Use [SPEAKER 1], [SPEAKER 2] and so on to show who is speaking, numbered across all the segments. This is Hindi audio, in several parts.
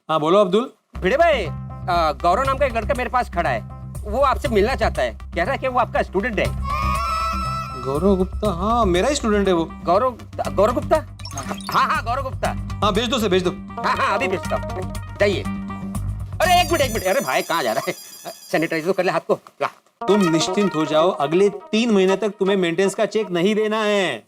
[SPEAKER 1] हाँ बोलो अब्दुल।
[SPEAKER 2] भिड़े भाई, गौरव नाम का एक लड़का मेरे पास खड़ा है, वो आपसे मिलना चाहता है, कह रहा है कि वो आपका स्टूडेंट है।
[SPEAKER 1] गौरव गुप्ता? हाँ मेरा ही स्टूडेंट है वो।
[SPEAKER 2] गौरव गुप्ता? हाँ गौरव गुप्ता।
[SPEAKER 1] हाँ भेज दो उसे, भेज दो।
[SPEAKER 2] हाँ अभी भेजता हूँ, जाइए। अरे एक मिनट, अरे भाई कहाँ जा रहा है? सैनिटाइज तो कर ले हाथ को, ला।
[SPEAKER 1] तुम निश्चिंत हो जाओ, अगले 3 महीने तक तुम्हें मेंटेनेंस का चेक नहीं देना है।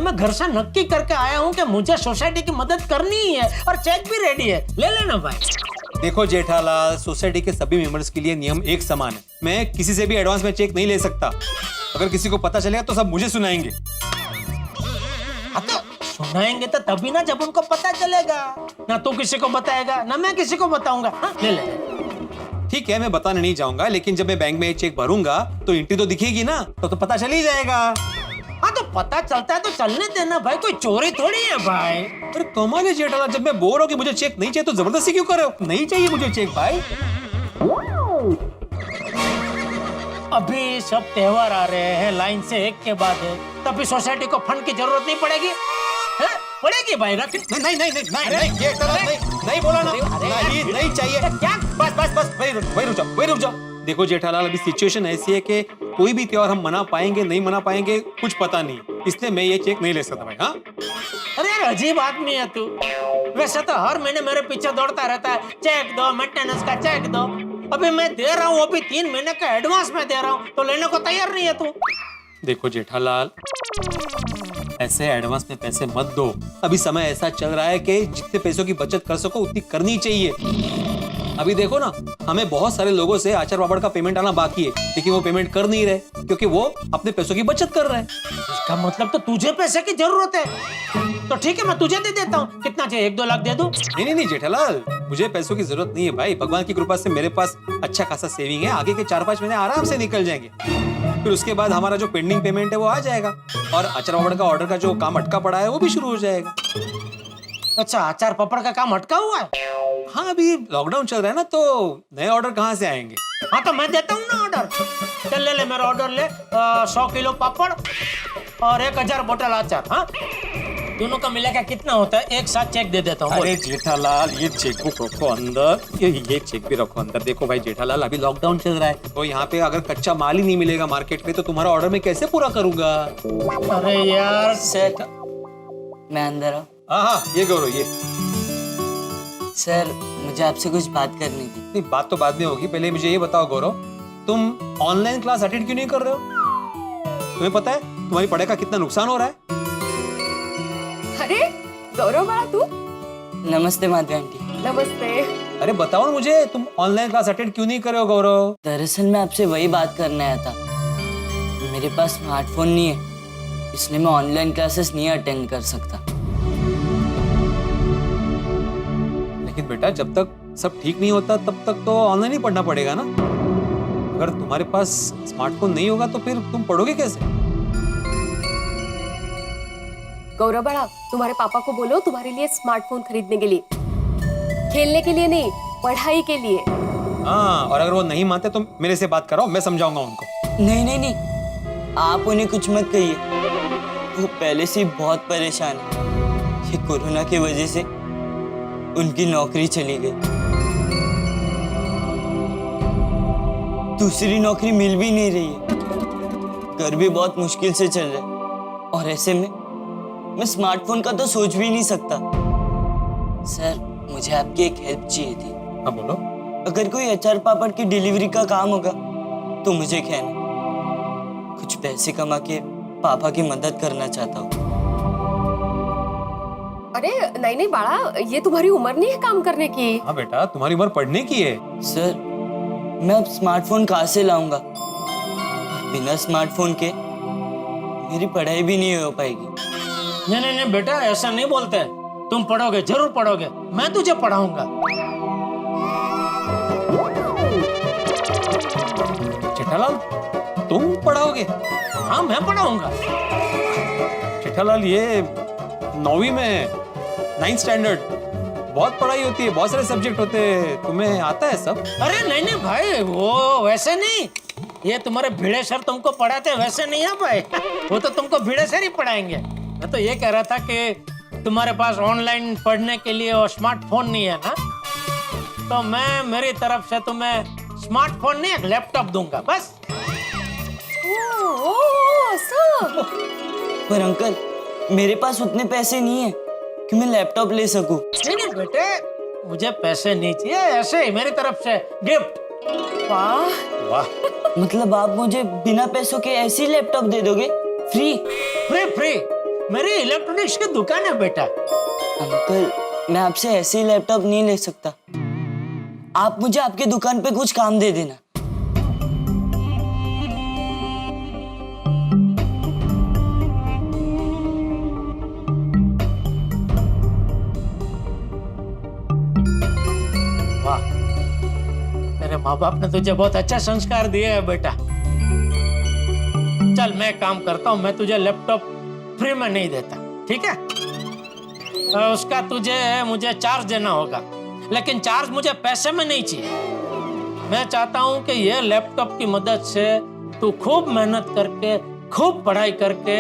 [SPEAKER 3] मैं घर से नक्की करके आया हूँ कि मुझे सोसाइटी की मदद करनी ही है और चेक भी रेडी है, ले लेना भाई।
[SPEAKER 1] देखो जेठालाल, सोसाइटी के सभी मेंबर्स के लिए नियम एक समान है। मैं किसी से भी एडवांस में चेक नहीं ले सकता। अगर किसी को पता चलेगा तो सब मुझे सुनाएंगे।
[SPEAKER 3] हाँ तो सुनाएंगे तो तभी ना जब उनको पता चलेगा। ना तू किसी को बताएगा ना मैं किसी को बताऊंगा। हाँ, ले ले।
[SPEAKER 1] ठीक है, मैं बताने नहीं जाऊंगा, लेकिन जब मैं बैंक में चेक भरूंगा तो एंट्री तो दिखेगी ना, तो पता चल ही जाएगा।
[SPEAKER 3] हाँ तो पता चलता है तो चलने देना भाई, कोई चोरी थोड़ी है भाई।
[SPEAKER 1] अरे कमाल है जेठालाल, जब मैं बोल रहा हूँ कि मुझे चेक नहीं चाहिए तो जबरदस्ती क्यों कर रहे हो? नहीं चाहिए मुझे चेक भाई।
[SPEAKER 3] अभी सब त्योहार आ रहे हैं लाइन से एक के बाद है, तभी सोसाइटी को फंड की जरूरत नहीं पड़ेगी। है? पड़ेगी भाई, रख।
[SPEAKER 1] नहीं जेठालाल, नहीं बोला ना, नहीं चाहिए।
[SPEAKER 3] क्या?
[SPEAKER 1] बस वही रुक जाओ। देखो जेठालाल, अभी सिचुएशन ऐसी है कि कोई भी त्योहार हम मना पाएंगे नहीं मना पाएंगे कुछ पता नहीं, इसलिए मैं ये चेक नहीं ले सकता भाई। हाँ
[SPEAKER 3] अरे यार अजीब आदमी है तू। वैसे तो हर महीने मेरे पीछे दौड़ता रहता है, चेक दो, मेंटेनेंस का चेक दो। अभी मैं दे रहा हूँ, अभी 3 महीने का एडवांस में दे रहा हूँ, तो लेने को तैयार नहीं है तू।
[SPEAKER 1] देखो जेठालाल, ऐसे एडवांस में पैसे मत दो। अभी समय ऐसा चल रहा है कि जितने पैसों की बचत कर सको उतनी करनी चाहिए। अभी देखो ना, हमें बहुत सारे लोगों से आचार पापड़ का पेमेंट आना बाकी है, लेकिन वो पेमेंट कर नहीं रहे क्योंकि वो अपने पैसों की बचत कर रहे हैं।
[SPEAKER 3] इसका मतलब तो तुझे पैसे की जरूरत है। तो ठीक है, मैं तुझे दे देता हूँ। कितना चाहिए? 1-2 लाख दे दूं?
[SPEAKER 1] नहीं जेठालाल, मुझे पैसों की जरूरत नहीं है भाई। भगवान की कृपा से मेरे पास अच्छा खासा सेविंग है, आगे के 4-5 महीने आराम से निकल जाएंगे। फिर उसके बाद हमारा जो पेंडिंग पेमेंट है वो आ जाएगा और अचार पापड़ का ऑर्डर का जो काम अटका पड़ा है वो भी शुरू हो जाएगा।
[SPEAKER 3] अच्छा, अचार पापड़ का काम अटका हुआ है?
[SPEAKER 1] हाँ अभी लॉकडाउन चल रहा है ना, तो नए ऑर्डर कहाँ से आएंगे?
[SPEAKER 3] हाँ तो मैं देता हूँ ना ऑर्डर। चल ले मेरा ऑर्डर ले। 100 किलो पापड़ और 1000 बोतल अचार। हाँ दोनों का मिलाकर कितना होता है? एक साथ चेक दे देता हूँ।
[SPEAKER 1] अरे जेठालाल, ये चेकबुक रखो अंदर, ये चेक भी रखो अंदर। देखो भाई जेठालाल, अभी लॉकडाउन चल रहा है तो यहाँ पे अगर कच्चा माल ही नहीं मिलेगा मार्केट में तो तुम्हारा ऑर्डर मैं कैसे पूरा करूंगा?
[SPEAKER 3] अरे यार
[SPEAKER 4] सर, मैं अंदर हूँ।
[SPEAKER 1] हाँ ये गौरव, ये
[SPEAKER 4] सर मुझे आपसे कुछ बात करनी थी।
[SPEAKER 1] नहीं, बात तो बाद में होगी, पहले मुझे ये बताओ गौरव, तुम ऑनलाइन क्लास अटेंड क्यों नहीं कर रहे हो? तुम्हें पता है तुम्हारी पढ़ाई का कितना नुकसान हो रहा है?
[SPEAKER 5] अरे गौरव बड़ा तू।
[SPEAKER 4] नमस्ते माधवी आंटी।
[SPEAKER 5] नमस्ते।
[SPEAKER 1] अरे बताओ ना मुझे, तुम ऑनलाइन क्लास अटेंड क्यों नहीं कर रहे हो गौरव?
[SPEAKER 4] दरअसल मैं आपसे वही बात करने आया था। मेरे पास स्मार्टफोन नहीं है, इसलिए मैं ऑनलाइन क्लासेस नहीं अटेंड कर सकता।
[SPEAKER 1] लेकिन बेटा, जब तक सब ठीक नहीं होता तब तक तो ऑनलाइन ही पढ़ना पड़ेगा ना। अगर तुम्हारे पास स्मार्टफोन नहीं होगा तो फिर तुम पढ़ोगे कैसे?
[SPEAKER 5] गौरव बड़ा, तुम्हारे पापा को बोलो तुम्हारे लिए स्मार्टफोन खरीदने के लिए, खेलने के लिए नहीं, पढ़ाई के लिए।
[SPEAKER 1] हाँ, और अगर वो नहीं मानते तो मेरे से बात कराओ, मैं समझाऊंगा उनको।
[SPEAKER 4] नहीं, आप उन्हें कुछ मत कहिए। वो पहले से बहुत परेशान है। ये कोरोना की वजह से उनकी नौकरी चली गई, दूसरी नौकरी मिल भी नहीं रही है, घर भी बहुत मुश्किल से चल रहा है, और ऐसे में मैं स्मार्टफोन का तो सोच भी नहीं सकता। सर मुझे आपकी एक हेल्प चाहिए थी।
[SPEAKER 1] हाँ बोलो।
[SPEAKER 4] अगर कोई अचार पापड़ की डिलीवरी का काम होगा तो मुझे कहना। कुछ पैसे कमा के पापा की मदद करना चाहता हूँ।
[SPEAKER 5] अरे नहीं बाड़ा, ये तुम्हारी उम्र नहीं है काम करने की।
[SPEAKER 1] हाँ बेटा, तुम्हारी उम्र पढ़ने की है।
[SPEAKER 4] सर मैं अब स्मार्टफोन कहाँ से लाऊंगा? बिना स्मार्टफोन के मेरी पढ़ाई भी नहीं हो पाएगी।
[SPEAKER 3] नहीं बेटा, ऐसा नहीं बोलते। तुम पढ़ोगे, जरूर पढ़ोगे, मैं तुझे पढ़ाऊंगा।
[SPEAKER 1] जेठालाल, तुम पढ़ाओगे?
[SPEAKER 3] हाँ मैं पढ़ाऊंगा।
[SPEAKER 1] जेठालाल, ये 9वीं में 9th स्टैंडर्ड, बहुत पढ़ाई होती है, बहुत सारे सब्जेक्ट होते हैं, तुम्हें आता है सब?
[SPEAKER 3] अरे नहीं भाई, वो वैसे नहीं। ये तुम्हारे भिड़े सर तुमको पढ़ाते वैसे नहीं है भाई। वो तो तुमको भिड़े सर ही पढ़ाएंगे। मैं तो ये कह रहा था कि तुम्हारे पास ऑनलाइन पढ़ने के लिए वो स्मार्टफोन नहीं है ना, तो मैं मेरी तरफ से तुम्हें स्मार्टफोन नहीं एक लैपटॉप दूंगा बस।
[SPEAKER 5] असं
[SPEAKER 4] पर अंकल मेरे पास उतने पैसे नहीं है कि मैं लैपटॉप ले सकूं।
[SPEAKER 3] नहीं बेटे, मुझे पैसे नहीं चाहिए, ऐसे ही मेरी तरफ से गिफ्ट।
[SPEAKER 5] वाह
[SPEAKER 3] वाह,
[SPEAKER 4] मतलब आप मुझे बिना पैसों के ऐसे ही लैपटॉप दे दोगे फ्री?
[SPEAKER 3] फ्री फ्री, मेरी इलेक्ट्रॉनिक्स की दुकान है बेटा।
[SPEAKER 4] अंकल मैं आपसे ऐसे ही लैपटॉप नहीं ले सकता, आप मुझे आपके दुकान पे कुछ काम दे देना।
[SPEAKER 3] वाह, तेरे माँ बाप ने तुझे बहुत अच्छा संस्कार दिए है बेटा। चल मैं काम करता हूँ, मैं तुझे लैपटॉप फ्री में नहीं देता, ठीक है? उसका मुझे चार्ज देना होगा, लेकिन चार्ज मुझे पैसे में नहीं चाहिए। मैं चाहता हूँ कि ये लैपटॉप की मदद से तू खूब मेहनत करके, खूब पढ़ाई करके,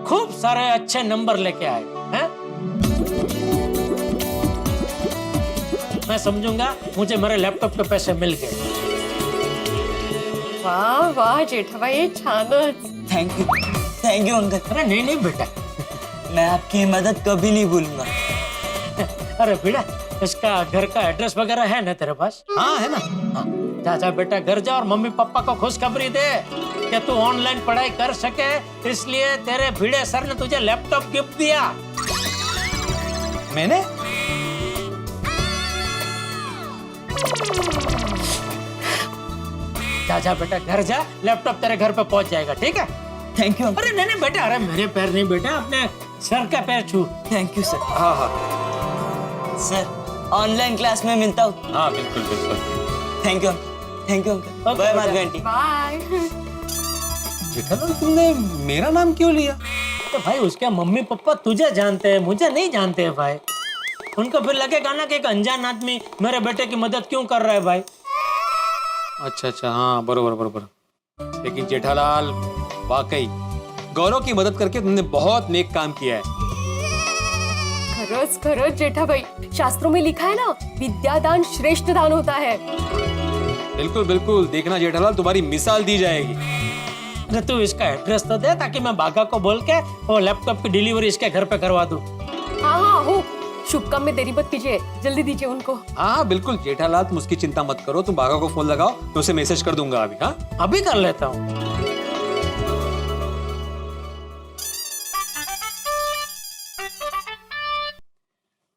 [SPEAKER 3] खूब सारे अच्छे नंबर लेके आए हैं? मैं समझूंगा मुझे मेरे लैपटॉप के पैसे मिल गए।
[SPEAKER 5] वाह वाह जेठाबाई, छानच।
[SPEAKER 4] Thank you uncle.
[SPEAKER 3] अरे नहीं नहीं बेटा,
[SPEAKER 4] मैं आपकी मदद कभी नहीं भूलूंगा।
[SPEAKER 3] अरे बेटा, इसका घर का एड्रेस वगैरह है ना तेरे पास?
[SPEAKER 1] हाँ है ना।
[SPEAKER 3] हाँ, जा जा बेटा घर जा और मम्मी पापा को खुशखबरी दे कि तू ऑनलाइन पढ़ाई कर सके, इसलिए तेरे भिड़े सर ने तुझे लैपटॉप गिफ्ट दिया।
[SPEAKER 1] मैंने?
[SPEAKER 3] जा जा बेटा घर जा, लैपटॉप तेरे घर पे पहुंच जाएगा, ठीक है?
[SPEAKER 4] Thank you.
[SPEAKER 3] अरे नहीं नहीं बेटा, अरे मेरे पैर नहीं बेटा, अपने सर का पैर छू।
[SPEAKER 4] Thank you sir.
[SPEAKER 1] हाँ हाँ
[SPEAKER 4] सर ऑनलाइन क्लास में मिलता हूँ।
[SPEAKER 1] हाँ बिल्कुल बिल्कुल।
[SPEAKER 4] Thank you uncle.
[SPEAKER 3] Okay,
[SPEAKER 4] bye
[SPEAKER 3] बेटा।
[SPEAKER 4] माधवी आंटी।
[SPEAKER 5] बाय।
[SPEAKER 1] जेठालाल तुमने मेरा नाम क्यों लिया?
[SPEAKER 3] तो भाई उसके मम्मी पापा तुझे जानते हैं, मुझे नहीं जानते हैं भाई। उनको फिर लगेगा ना कि एक अनजान आदमी मेरे बेटे की मदद क्यों कर रहा है भाई।
[SPEAKER 1] अच्छा अच्छा, हाँ बरोबर बरोबर। लेकिन जेठालाल वाकई गौरव की मदद करके तुमने बहुत नेक काम किया है।
[SPEAKER 5] खरंच खरंच जेठाबाई, शास्त्रों में लिखा है ना, विद्यादान श्रेष्ठ दान होता है।
[SPEAKER 1] बिल्कुल बिल्कुल, देखना जेठालाल तुम्हारी मिसाल दी जाएगी।
[SPEAKER 3] अरे तू इसका एड्रेस तो दे, ताकि मैं बागा को बोल के वो लैपटॉप की डिलीवरी इसके घर पे करवा दूं।
[SPEAKER 5] हाँ हाँ हो, शुभ काम में देरी मत कीजिए, जल्दी दीजिए उनको।
[SPEAKER 1] हाँ बिल्कुल जेठालाल, तुम उसकी चिंता मत करो, तुम बागा को फोन लगाओ, मैं उसे मैसेज कर दूंगा अभी। हाँ
[SPEAKER 3] अभी कर लेता हूँ।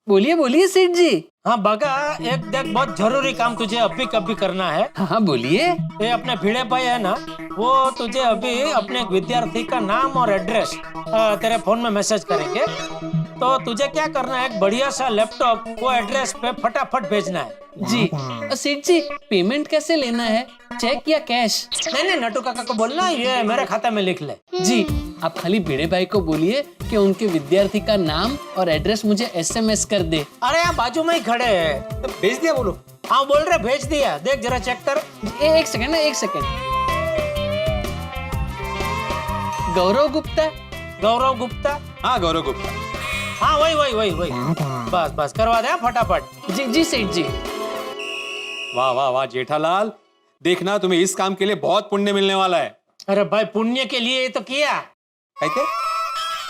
[SPEAKER 6] बोलिए बोलिए सेठ जी।
[SPEAKER 3] हाँ बागा, एक देख बहुत जरूरी काम तुझे अभी कभी करना है।
[SPEAKER 6] हाँ बोलिए।
[SPEAKER 3] ये अपने भिड़े भाई है ना, वो तुझे अभी अपने एक विद्यार्थी का नाम और एड्रेस तेरे फोन में मैसेज करेंगे। तो तुझे क्या करना है, एक बढ़िया सा लैपटॉप वो एड्रेस पे फटाफट भेजना है।
[SPEAKER 6] जी सेठ जी, पेमेंट कैसे लेना है, चेक या कैश?
[SPEAKER 3] नहीं नहीं, नटू काका को बोलना ये मेरे खाते में लिख ले।
[SPEAKER 6] जी आप खाली भिड़े भाई को बोलिए कि उनके विद्यार्थी का नाम और एड्रेस मुझे SMS कर दे।
[SPEAKER 3] अरे यहाँ बाजू में ही खड़े हैं।
[SPEAKER 1] तो भेज दिया बोलो।
[SPEAKER 3] हाँ बोल रहे भेज दिया, देख जरा चेक कर।
[SPEAKER 6] एक सेकंड ना, एक सेकंड। गौरव गुप्ता।
[SPEAKER 3] गौरव गुप्ता।
[SPEAKER 1] हाँ गौरव गुप्ता।
[SPEAKER 3] हाँ वही वही वही वही, बस बस करवा दे फटाफट।
[SPEAKER 6] जी सेठ जी।
[SPEAKER 1] वाह वाह वाह जेठालाल, देखना तुम्हें इस काम के लिए बहुत पुण्य मिलने वाला है।
[SPEAKER 3] अरे भाई पुण्य के लिए तो किया।
[SPEAKER 1] है क्या?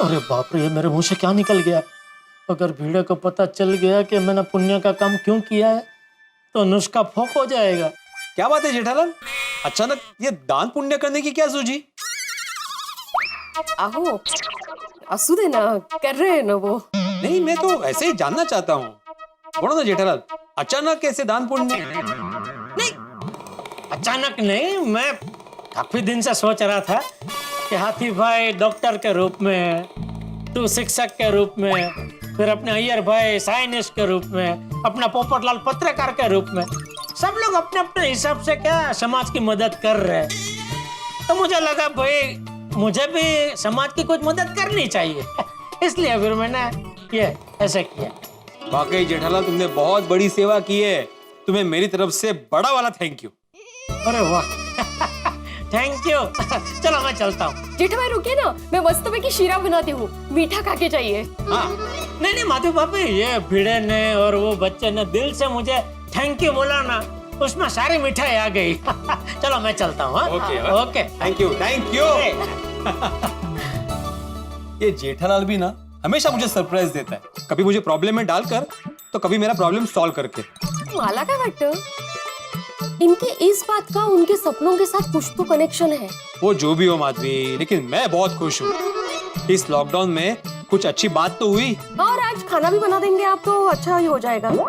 [SPEAKER 3] अरे बाप रे, ये मेरे मुंह से क्या निकल गया। अगर भीड़े को पता चल गया कि मैंने पुण्य का काम क्यों किया है, तो नुस्खा फोक हो जाएगा।
[SPEAKER 1] क्या बात है जेठालाल, अचानक ये दान पुण्य करने की क्या सूझी?
[SPEAKER 5] आहो, असू दे ना, कर रहे हैं ना वो।
[SPEAKER 1] नहीं मैं तो ऐसे ही जानना चाहता हूँ। बोलो ना जेठालाल, अचानक कैसे दान पुण्य?
[SPEAKER 3] नहीं अचानक नहीं, मैं काफी दिन से सोच रहा था कि हाथी भाई डॉक्टर के रूप में, तू शिक्षक के रूप में, फिर अपने अय्यर भाई साइंटिस्ट के रूप में, अपना पोपटलाल पत्रकार के रूप में, सब लोग अपने अपने हिसाब से क्या समाज की मदद कर रहे हैं। तो मुझे लगा भाई मुझे भी समाज की कुछ मदद करनी चाहिए, इसलिए फिर मैंने ये ऐसे किया।
[SPEAKER 1] वाकई जेठालाल तुमने बहुत बड़ी सेवा की है, तुम्हें मेरी तरफ से बड़ा वाला थैंक यू।
[SPEAKER 3] अरे वाह थैंक यू चलो मैं चलता हूँ।
[SPEAKER 5] जेठा भाई रुकिए ना, मैं मस्तबे की शीरा बनाती हूँ, मीठा खा के जाइए।
[SPEAKER 3] हाँ नहीं माधु भाभी, ये भिड़े ने और वो बच्चे ने दिल से मुझे थैंक यू बोला ना, उसमें सारी मिठाई आ गई। चलो मैं चलता हूँ। Okay
[SPEAKER 1] thank you. ये जेठालाल भी ना हमेशा मुझे सरप्राइज देता है, कभी मुझे प्रॉब्लम में डालकर तो कभी मेरा प्रॉब्लम सॉल्व करके।
[SPEAKER 5] मला काय वाटतं, इनके इस बात का उनके सपनों के साथ कुछ तो कनेक्शन है।
[SPEAKER 1] वो जो भी हो माधवी, लेकिन मैं बहुत खुश हूँ। इस लॉकडाउन में कुछ अच्छी बात तो हुई।
[SPEAKER 5] और आज खाना भी बना देंगे आप तो अच्छा ही हो जाएगा।
[SPEAKER 1] क्या?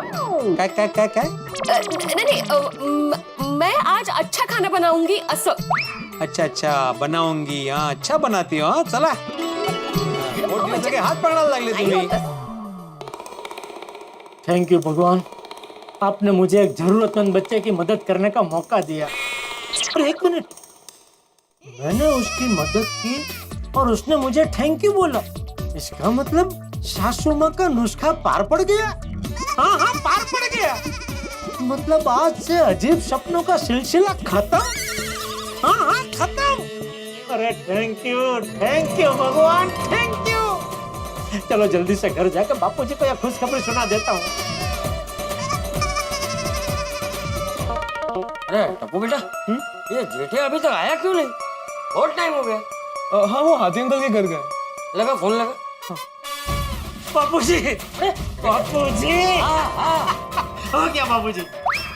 [SPEAKER 5] नहीं, मैं आज अच्छा खाना बनाऊंगी असं।
[SPEAKER 1] अच्छा बनाऊंगी। हाँ अच्छा बनाती हो। हाँ चला, और दिवस के हाथ पकड़ायला लागले तुम्ही।
[SPEAKER 3] थैंक यू भगवान, आपने मुझे एक जरूरतमंद बच्चे की मदद करने का मौका दिया। और एक मिनट, मैंने उसकी मदद की और उसने मुझे थैंक यू बोला, इसका मतलब सासू माँ का नुस्खा पार पड़ गया। हाँ पार पड़ गया, मतलब आज से अजीब सपनों का सिलसिला खत्म। हाँ खत्म। अरे थैंक यू भगवान, थैंक यू। चलो जल्दी से घर जाकर बापूजी को यह खुशखबरी सुना देता हूँ।
[SPEAKER 2] अरे टप्पू बेटा, ये जेठे अभी तक आया क्यों नहीं? बहुत टाइम हो गया।
[SPEAKER 1] हाँ वो हाथी अंकल के घर गए।
[SPEAKER 2] लगा फोन लगा।
[SPEAKER 3] बापूजी, बापूजी,
[SPEAKER 2] हाँ
[SPEAKER 3] हो गया बापूजी,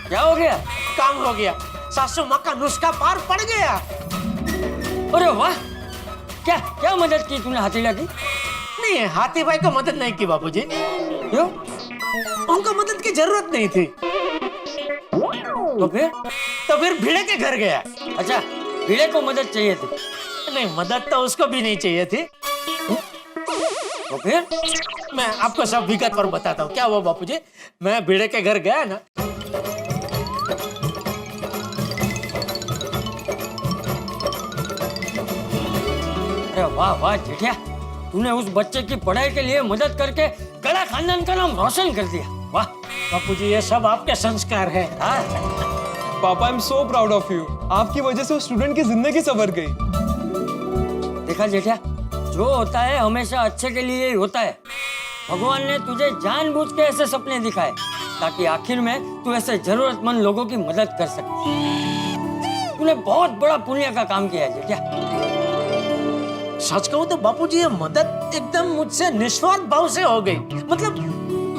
[SPEAKER 2] क्या हो गया?
[SPEAKER 3] काम हो गया, सासू माँ का नुस्खा पार पड़ गया।
[SPEAKER 2] अरे वाह, क्या मदद की तूने हाथीला की?
[SPEAKER 3] नहीं, हाथी भाई को मदद नहीं की बापूजी,
[SPEAKER 2] क्यों?
[SPEAKER 3] उनको मदद की जरूरत नहीं थी।
[SPEAKER 2] तो फिर
[SPEAKER 3] भिड़े के घर गया।
[SPEAKER 2] अच्छा, भिड़े को मदद चाहिए थी?
[SPEAKER 3] नहीं, मदद तो उसको भी नहीं चाहिए थी।
[SPEAKER 2] तो फिर
[SPEAKER 3] मैं आपको सब विगत पर बताता हूँ क्या हुआ बापूजी। मैं भिड़े के घर गया ना,
[SPEAKER 2] अरे वाह जेठिया, तूने उस बच्चे की पढ़ाई के लिए मदद करके गड़ा खानदान का नाम रोशन कर दिया। वाह
[SPEAKER 3] बापूजी, ये सब आपके संस्कार है।
[SPEAKER 2] हाँ?
[SPEAKER 7] पापा आई am so proud of you. आपकी वजह से उस स्टूडेंट की जिंदगी संवर गई।
[SPEAKER 2] देखा जेठिया, जो होता है हमेशा अच्छे के लिए ही होता है। भगवान ने तुझे जानबूझ के ऐसे सपने दिखाए ताकि आखिर में तू ऐसे जरूरतमंद लोगों की मदद कर सके। तूने बहुत बड़ा पुण्य का काम किया है जेठिया।
[SPEAKER 3] सच कहूँ तो बापूजी, ये मदद एकदम मुझसे निस्वार्थ भाव से हो गई। मतलब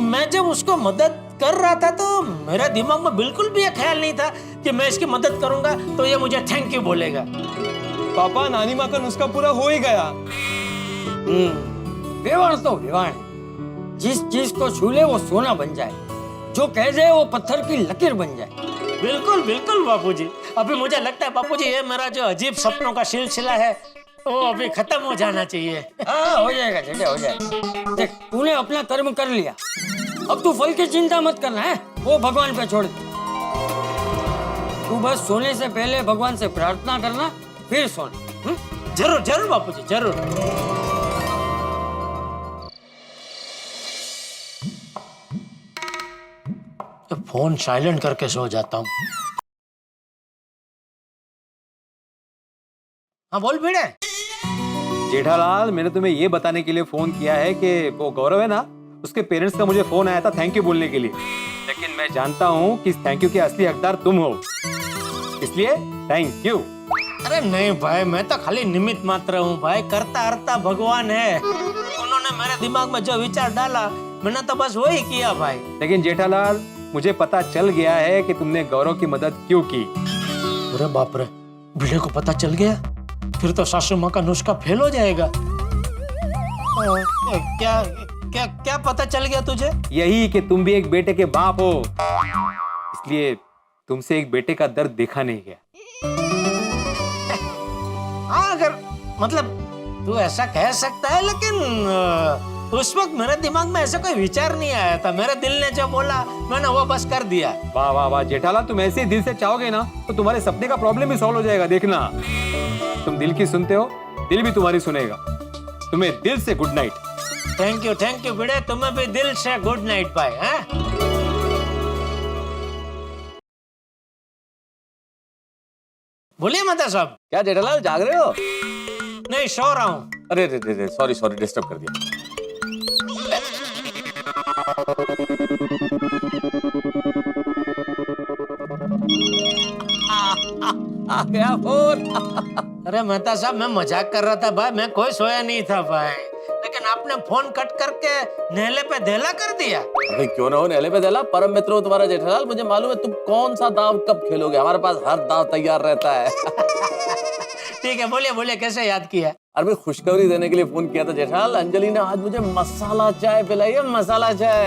[SPEAKER 3] मैं जब उसको मदद कर रहा था तो मेरे दिमाग में बिल्कुल भी ये ख्याल नहीं था कि मैं इसकी मदद करूंगा तो ये मुझे थैंक यू बोलेगा।
[SPEAKER 7] पापा, नानी माँ का नुस्खा पूरा हो ही गया।
[SPEAKER 2] व्यवहार तो व्यवहार है। जिस चीज को छू ले वो सोना बन जाए, जो कह दे वो पत्थर की लकीर बन जाए।
[SPEAKER 3] बिल्कुल बिल्कुल बापूजी। अभी मुझे लगता है बापूजी, ये मेरा जो अजीब सपनों का सिलसिला है वो अभी खत्म हो जाना चाहिए।
[SPEAKER 2] हाँ, हो जाएगा जेठा, हो जाएगा। देख, तूने अपना कर्म कर लिया, अब तू फल की चिंता मत करना है, वो भगवान पे छोड़ दे। तू बस सोने से पहले भगवान से प्रार्थना करना, फिर सोना।
[SPEAKER 3] जरूर जरूर बापूजी, जरूर। तो फोन साइलेंट करके सो जाता हूँ। हाँ बोल भिड़े।
[SPEAKER 1] जेठालाल, मैंने तुम्हें ये बताने के लिए फोन किया है कि वो गौरव है ना, उसके पेरेंट्स का मुझे फोन आया था थैंक यू बोलने के लिए, लेकिन मैं जानता हूँ कि इस थैंक यू के असली हकदार तुम हो, इसलिए थैंक यू।
[SPEAKER 3] अरे नहीं भाई, मैं तो खाली निमित्त मात्र हूँ भाई, करता हरता भगवान है। उन्होंने मेरे दिमाग में जो विचार डाला मैंने तो बस वही किया भाई।
[SPEAKER 1] लेकिन जेठालाल, मुझे पता चल गया है कि तुमने गौरव की मदद क्यों की।
[SPEAKER 3] अरे बाप रे, भिड़े को पता चल गया फिर तो सासू माँ का नुस्खा फेल हो जाएगा। क्या क्या क्या पता चल गया तुझे?
[SPEAKER 1] यही कि तुम भी एक बेटे के बाप हो, इसलिए तुमसे एक बेटे का दर्द देखा नहीं गया।
[SPEAKER 3] हाँ, अगर मतलब तू ऐसा कह सकता है, लेकिन उस वक्त मेरे दिमाग में ऐसा कोई विचार नहीं आया था। मेरे दिल ने जो बोला मैंने वो बस कर दिया।
[SPEAKER 1] वाह वाह वाह जेठालाल, तुम ऐसे ही दिल से चाहोगे ना तो तुम्हारे सपने का प्रॉब्लम भी सॉल्व हो जाएगा, देखना। तुम दिल की सुनते हो, दिल भी तुम्हारी सुनेगा। तुम्हें दिल से गुड नाइट।
[SPEAKER 3] थैंक यू भिड़े, तुम्हें भी दिल से गुड नाइट भाई। बोलिए मेहता साहब।
[SPEAKER 8] क्या जेठालाल जाग रहे हो?
[SPEAKER 3] नहीं, सो रहा हूँ।
[SPEAKER 8] अरे रे रे रे, सॉरी सॉरी, डिस्टर्ब कर दिया। आ गया फोन।
[SPEAKER 3] अरे मेहता साहब, मैं मजाक कर रहा था भाई, मैं कोई सोया नहीं था भाई, लेकिन आपने फोन कट करके नेले पे धेला कर दिया।
[SPEAKER 8] अरे क्यों ना हो नेले पे देला, परम मित्र हो तुम्हारा जेठालाल। मुझे मालूम है तुम कौन सा दाव कब खेलोगे, हमारे पास हर दाव तैयार रहता है।
[SPEAKER 3] ठीक है, बोलिए बोलिए, कैसे याद किया?
[SPEAKER 8] अरे भाई, खुशखबरी देने के लिए फोन किया था जेठालाल। अंजलि ने आज मुझे मसाला चाय पिलाई है, मसाला चाय।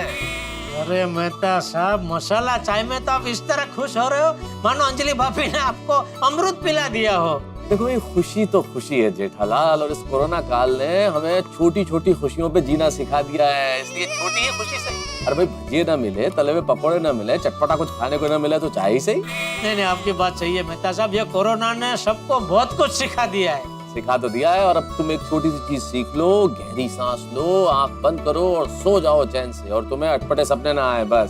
[SPEAKER 3] अरे मेहता साहब, मसाला चाय में तो आप इस तरह खुश हो रहे हो मानो अंजलि भाभी ने आपको अमृत पिला दिया हो।
[SPEAKER 8] देखो, ये खुशी तो खुशी है जेठालाल, और इस कोरोना काल ने हमें छोटी छोटी खुशियों पे जीना सिखा दिया है, इसलिए छोटी ही खुशी सही। अरे भाई, भजिए ना मिले, तले हुए पकौड़े ना मिले, चटपटा कुछ खाने को ना मिले तो चाय ही सही।
[SPEAKER 3] नहीं, आपकी बात सही है मेहता साहब, ये कोरोना ने सबको बहुत कुछ सिखा दिया है।
[SPEAKER 8] सिखा तो दिया है, और अब तुम एक छोटी सी चीज सीख लो, गहरी सांस लो, आंख बंद करो और सो जाओ चैन से, और तुम्हें अटपटे सपने ना आए बस।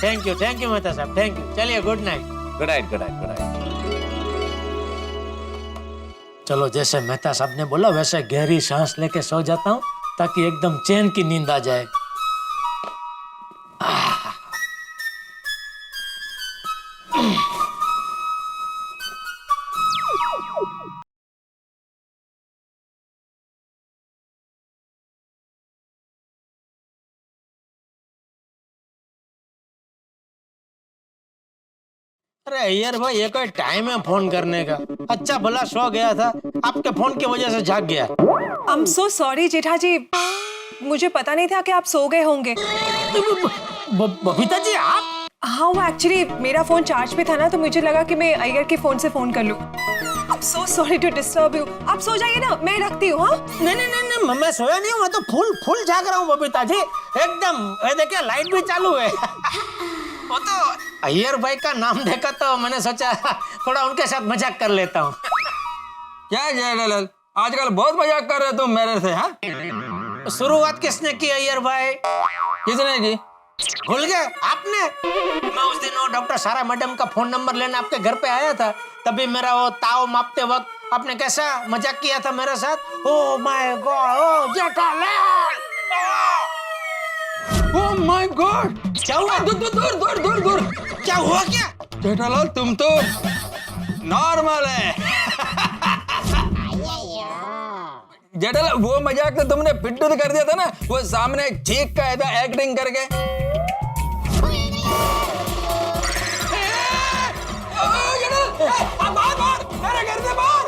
[SPEAKER 3] थैंक यू मेहता साहब, थैंक यू। चलिए, good night.
[SPEAKER 8] Good night, good night, good night.
[SPEAKER 3] चलो, जैसे मेहता साहब ने बोला वैसे गहरी सांस लेके सो जाता हूँ, ताकि एकदम चैन की नींद आ जाए। अरे अय्यर भाई, ये कोई टाइम है फोन करने का? अच्छा भला सो गया था, आपके फोन की वजह से जाग गया।
[SPEAKER 9] आई एम सो सॉरी जेठा जी, मुझे पता नहीं था कि आप सो गए होंगे।
[SPEAKER 3] बबीता जी, आप?
[SPEAKER 9] हाँ, वो एक्चुअली मेरा फोन चार्ज पे था ना, तो मुझे लगा कि मैं अय्यर के फोन से फोन कर लूं। I am so sorry to disturb you. आप सो जाइए ना, मैं रखती हूँ। हाँ,
[SPEAKER 3] नहीं, मैं सोया नहीं हूँ, मैं तो फुल जाग रहा हूँ बबीता जी, एकदम। ये देखिए, लाइट भी चालू है। वो तो अय्यर भाई का नाम देखा तो मैंने सोचा थोड़ा उनके साथ मजाक कर लेता हूँ।
[SPEAKER 10] क्या जेठालाल, आजकल बहुत मजाक कर रहे तुम मेरे से? हाँ,
[SPEAKER 3] शुरुआत किसने की अय्यर भाई?
[SPEAKER 10] किसने की?
[SPEAKER 3] भूल गए आपने? मैं उस दिन वो डॉक्टर सारा मैडम का फोन नंबर लेने आपके घर पे आया था, तभी मेरा वो ताव मापते वक्त आपने कैसा मजाक किया था मेरे साथ। Oh my God, oh Jethalal,
[SPEAKER 10] oh my God!
[SPEAKER 3] क्या हुआ?
[SPEAKER 10] दूर!
[SPEAKER 3] क्या हुआ? क्या
[SPEAKER 10] जेठालाल, तुम तो नॉर्मल है। जेठालाल, वो मजाक तो तुमने पिट्टू कर दिया था ना, वो सामने एक चीख का था एक्टिंग करके। मेरे घर से बाहर!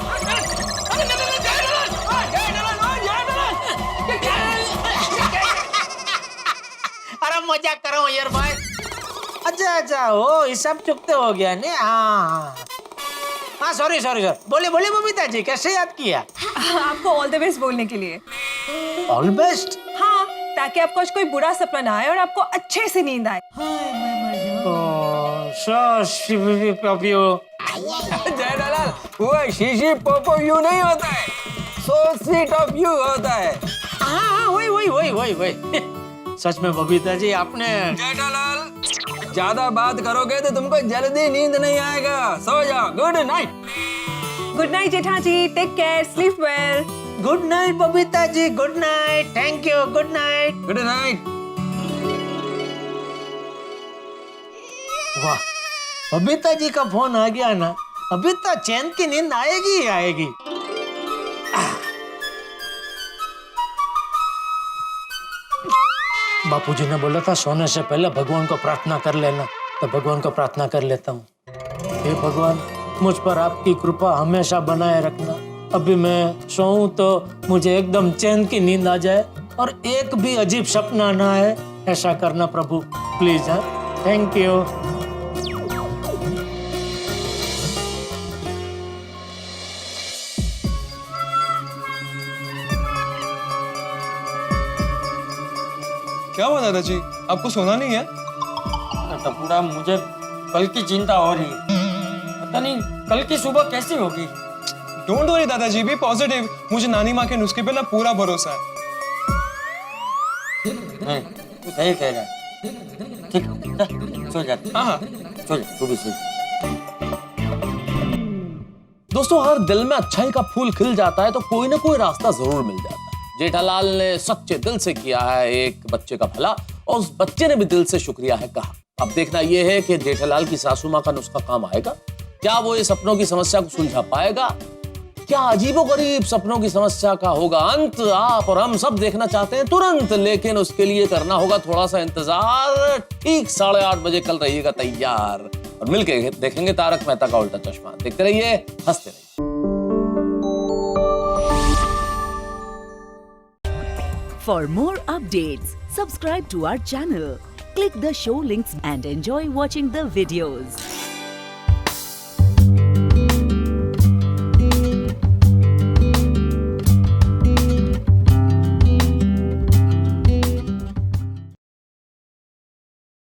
[SPEAKER 3] अरे मजाक कर रहा हूँ यार भाई। अच्छा, वो हिसाब चुकते हो गया नहीं? हाँ, सॉरी। बोलिए बबीता जी, कैसे याद किया?
[SPEAKER 9] आपको ऑल द बेस्ट बोलने के लिए।
[SPEAKER 3] All best?
[SPEAKER 9] हाँ, ताकि आपको आज कोई बुरा सपना ना आए और आपको अच्छे से नींद आए।
[SPEAKER 10] जेठालाल, वो शीशी पोपो यू नहीं होता है, सो स्वीट ऑफ यू होता है।
[SPEAKER 3] हाँ, वही। सच में बबीता जी, आपने...
[SPEAKER 10] जेठालाल, ज्यादा बात करोगे तो तुमको जल्दी नींद नहीं आएगा, सो जाओ। Good night
[SPEAKER 9] Jetha ji, take care, sleep well.
[SPEAKER 3] Good night Babita ji, good night, thank you, good night. वाह, बबीता जी का फोन आ गया ना, अभी तो चैन की नींद आएगी। बापूजी ने बोला था सोने से पहले भगवान को प्रार्थना कर लेना, तो भगवान को प्रार्थना कर लेता हूँ। हे भगवान, मुझ पर आपकी कृपा हमेशा बनाए रखना। अभी मैं सोऊं तो मुझे एकदम चैन की नींद आ जाए और एक भी अजीब सपना ना आए, ऐसा करना प्रभु प्लीज। है, थैंक यू।
[SPEAKER 7] क्या हुआ दादाजी, आपको सोना नहीं है?
[SPEAKER 2] टपुड़ा, मुझे कल की चिंता हो रही है। पता नहीं कल की सुबह कैसी होगी।
[SPEAKER 7] डोंट वरी दादाजी, बी पॉजिटिव। मुझे नानी माँ के नुस्खे पे ना पूरा भरोसा है।
[SPEAKER 2] नहीं, तू सही कह रहा है। ठीक, सो जा।
[SPEAKER 7] हाँ,
[SPEAKER 2] सो जा, तू भी सो जा।
[SPEAKER 8] दोस्तों, हर दिल में अच्छाई का फूल खिल जाता है तो कोई ना कोई रास्ता जरूर मिल जाता है। जेठालाल ने सच्चे दिल से किया है एक बच्चे का भला, और उस बच्चे ने भी दिल से शुक्रिया है कहा। अब देखना यह है कि जेठालाल की सासू माँ का नुस्खा काम आएगा। क्या वो ये सपनों की समस्या को सुलझा पाएगा? क्या अजीबोगरीब सपनों की समस्या का होगा अंत? आप और हम सब देखना चाहते हैं तुरंत, लेकिन उसके लिए करना होगा थोड़ा सा इंतजार। ठीक 8:30 बजे कल रहिएगा तैयार और मिलके देखेंगे तारक मेहता का उल्टा चश्मा। देखते रहिए, हंसते रहिए।
[SPEAKER 11] For more updates, subscribe to our channel, click the show links and enjoy watching the videos.